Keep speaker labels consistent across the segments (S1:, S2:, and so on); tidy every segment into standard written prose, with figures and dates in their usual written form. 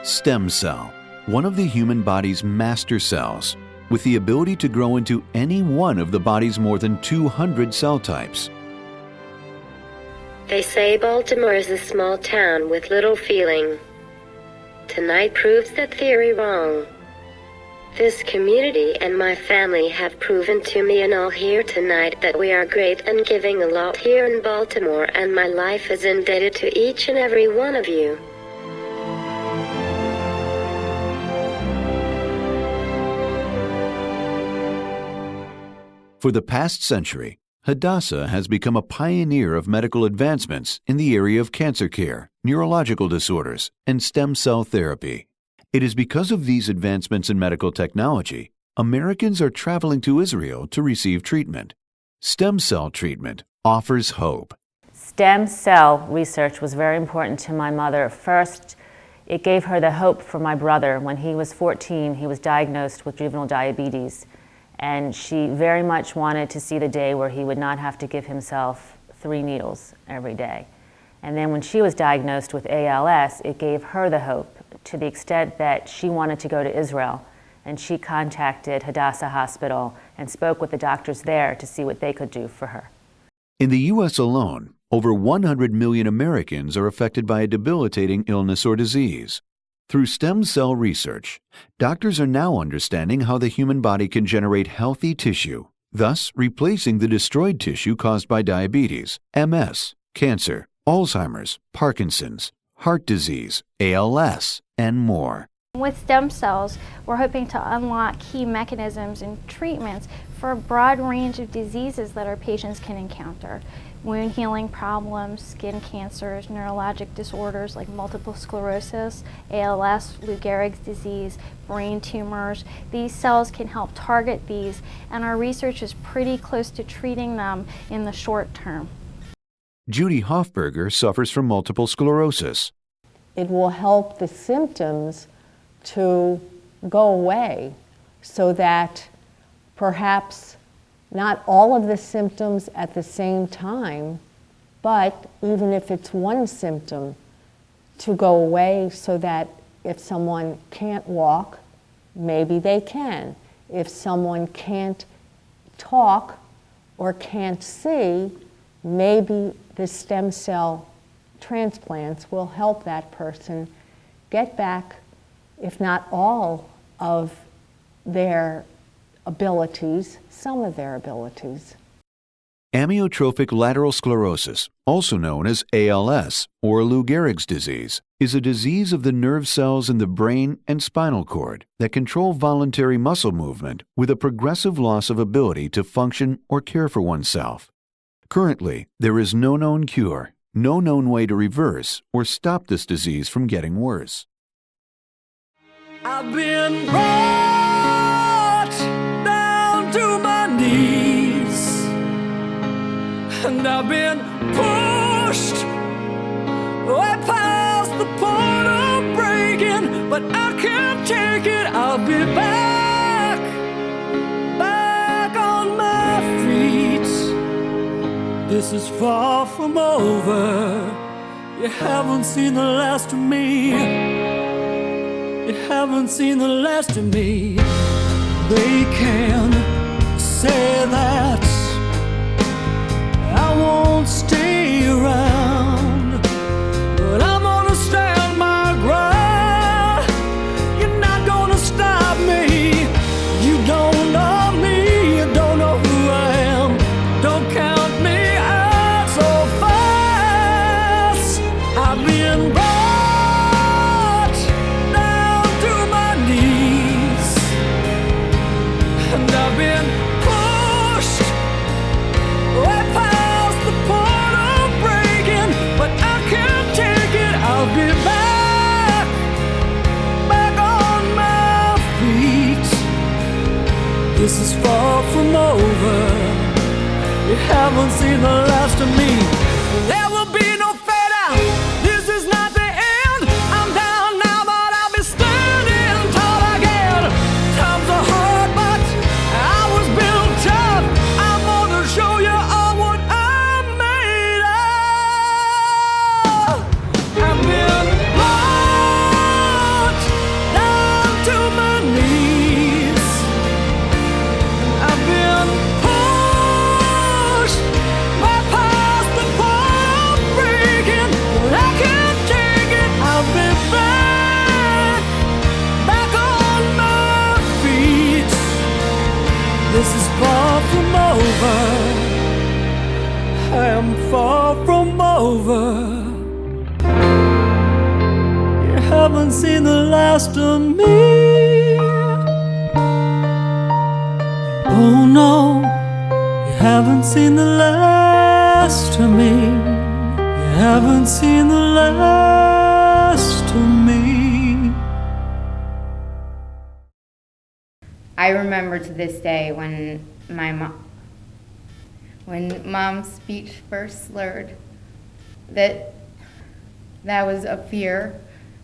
S1: Stem cell, one of the human body's master cells, with the ability to grow into any one of the body's more than 200 cell types.
S2: They say Baltimore is a small town with little feeling. Tonight proves that theory wrong. This community and my family have proven to me and all here tonight that we are great and giving a lot here in Baltimore, and my life is indebted to each and every one of you.
S1: For the past century, Hadassah has become a pioneer of medical advancements in the area of cancer care, neurological disorders, and stem cell therapy. It is because of these advancements in medical technology, Americans are traveling to Israel to receive treatment. Stem cell treatment offers hope.
S3: Stem cell research was very important to my mother. First, it gave her the hope for my brother. When he was 14, he was diagnosed with juvenile diabetes. And she very much wanted to see the day where he would not have to give himself 3 needles every day. And then when she was diagnosed with ALS, it gave her the hope to the extent that she wanted to go to Israel. And she contacted Hadassah Hospital and spoke with the doctors there to see what they could do for her.
S1: In the U.S. alone, over 100 million Americans are affected by a debilitating illness or disease. Through stem cell research, doctors are now understanding how the human body can generate healthy tissue, thus replacing the destroyed tissue caused by diabetes, MS, cancer, Alzheimer's, Parkinson's, heart disease, ALS, and more.
S4: With stem cells, we're hoping to unlock key mechanisms and treatments for a broad range of diseases that our patients can encounter. Wound healing problems, skin cancers, neurologic disorders like multiple sclerosis, ALS, Lou Gehrig's disease, brain tumors. These cells can help target these, and our research is pretty close to treating them in the short term.
S1: Judy Hoffberger suffers from multiple sclerosis.
S5: It will help the symptoms to go away so that perhaps not all of the symptoms at the same time, but even if it's one symptom, to go away so that if someone can't walk, maybe they can. If someone can't talk or can't see, maybe the stem cell transplants will help that person get back, if not all of their abilities, some of their abilities.
S1: Amyotrophic lateral sclerosis, also known as ALS or Lou Gehrig's disease, is a disease of the nerve cells in the brain and spinal cord that control voluntary muscle movement with a progressive loss of ability to function or care for oneself. Currently, there is no known cure, no known way to reverse or stop this disease from getting worse.
S6: I've been brought down to my knees, and I've been pushed way past the point of breaking, but I can't take it. I'll be back on my feet. This is far from over. You haven't seen the last of me. You haven't seen the last of me. They can say that I won't stay around, but I'm gonna stand my ground. You're not gonna stop me. You don't know me, you don't know who I am. Don't count me out so fast. I've been brought and I've been pushed way past the point of breaking, but I can't take it. I'll be back on my feet. This is far from over. You haven't seen the last of me. There will be no fade out. This is not the end. I'm down now, but I'll be standing tall again. Times are hard, but I was built tough. I'm gonna show you all what I'm made of. I've been brought far from over. You haven't seen the last of me. Oh no, you haven't seen the last of me. You haven't seen the last of me.
S7: I remember to this day when Mom's speech first slurred, that was a fear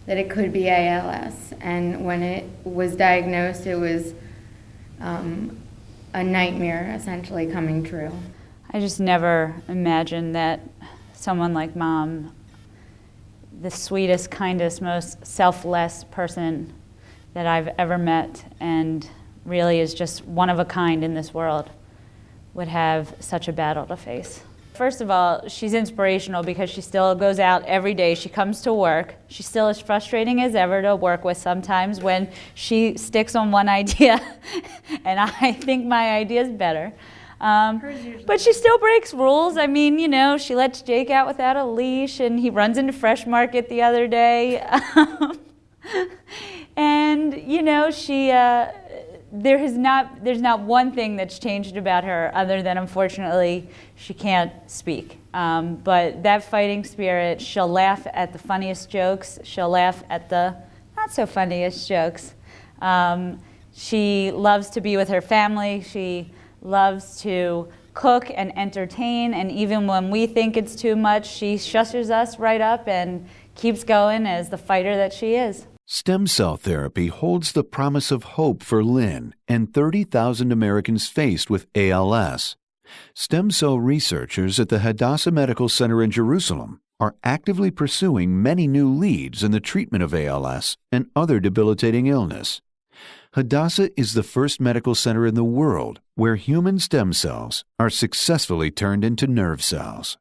S7: that it could be ALS. And when it was diagnosed, it was a nightmare essentially coming true.
S8: I just never imagined that someone like Mom, the sweetest, kindest, most selfless person that I've ever met, and really is just one of a kind in this world, would have such a battle to face. First of all, she's inspirational because she still goes out every day. She comes to work. She's still as frustrating as ever to work with sometimes when she sticks on one idea and I think my idea is better. But she still breaks rules. I mean, you know, she lets Jake out without a leash and he runs into Fresh Market the other day. And, you know, there's not one thing that's changed about her other than, unfortunately, she can't speak. But that fighting spirit, she'll laugh at the funniest jokes. She'll laugh at the not so funniest jokes. She loves to be with her family. She loves to cook and entertain. And even when we think it's too much, she shushes us right up and keeps going as the fighter that she is.
S1: Stem cell therapy holds the promise of hope for Lynn and 30,000 Americans faced with ALS. Stem cell researchers at the Hadassah Medical Center in Jerusalem are actively pursuing many new leads in the treatment of ALS and other debilitating illness. Hadassah is the first medical center in the world where human stem cells are successfully turned into nerve cells.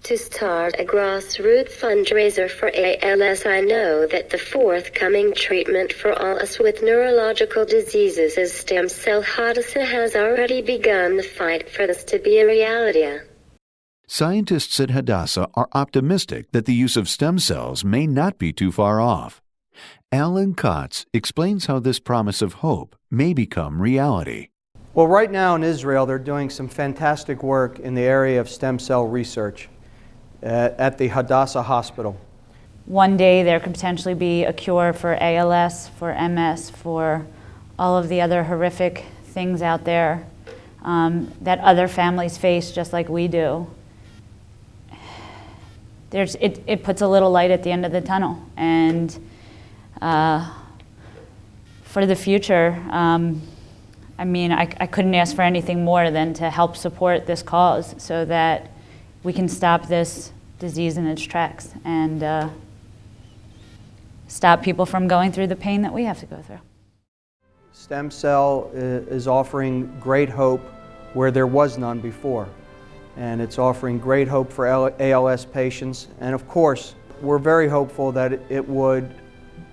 S2: To start a grassroots fundraiser for ALS, I know that the forthcoming treatment for all us with neurological diseases is stem cell. Hadassah has already begun the fight for this to be a reality.
S1: Scientists at Hadassah are optimistic that the use of stem cells may not be too far off. Alan Kotz explains how this promise of hope may become reality.
S9: Well, right now in Israel, they're doing some fantastic work in the area of stem cell research at the Hadassah Hospital.
S8: One day there could potentially be a cure for ALS, for MS, for all of the other horrific things out there that other families face just like we do. It puts a little light at the end of the tunnel. And for the future, I mean, I couldn't ask for anything more than to help support this cause so that we can stop this disease in its tracks and stop people from going through the pain that we have to go through.
S9: Stem cell is offering great hope where there was none before. And it's offering great hope for ALS patients. And of course, we're very hopeful that it would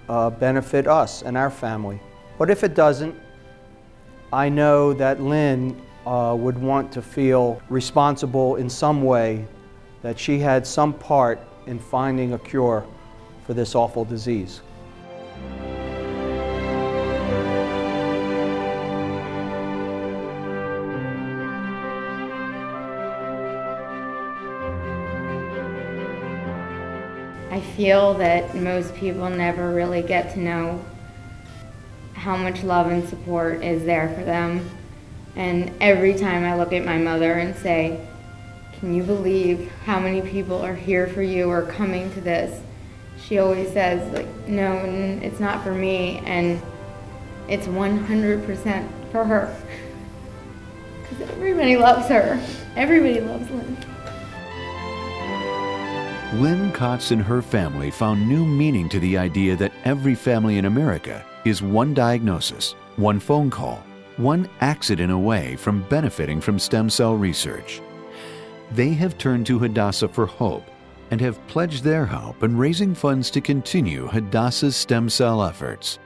S9: benefit us and our family. But if it doesn't, I know that Lynn would want to feel responsible in some way, that she had some part in finding a cure for this awful disease.
S7: I feel that most people never really get to know how much love and support is there for them. And every time I look at my mother and say, can you believe how many people are here for you or coming to this? She always says, like, no, it's not for me, and it's 100% for her. Because everybody loves her. Everybody loves Lynn.
S1: Lynn Kotz and her family found new meaning to the idea that every family in America is one diagnosis, one phone call, one accident away from benefiting from stem cell research. They have turned to Hadassah for hope and have pledged their help in raising funds to continue Hadassah's stem cell efforts.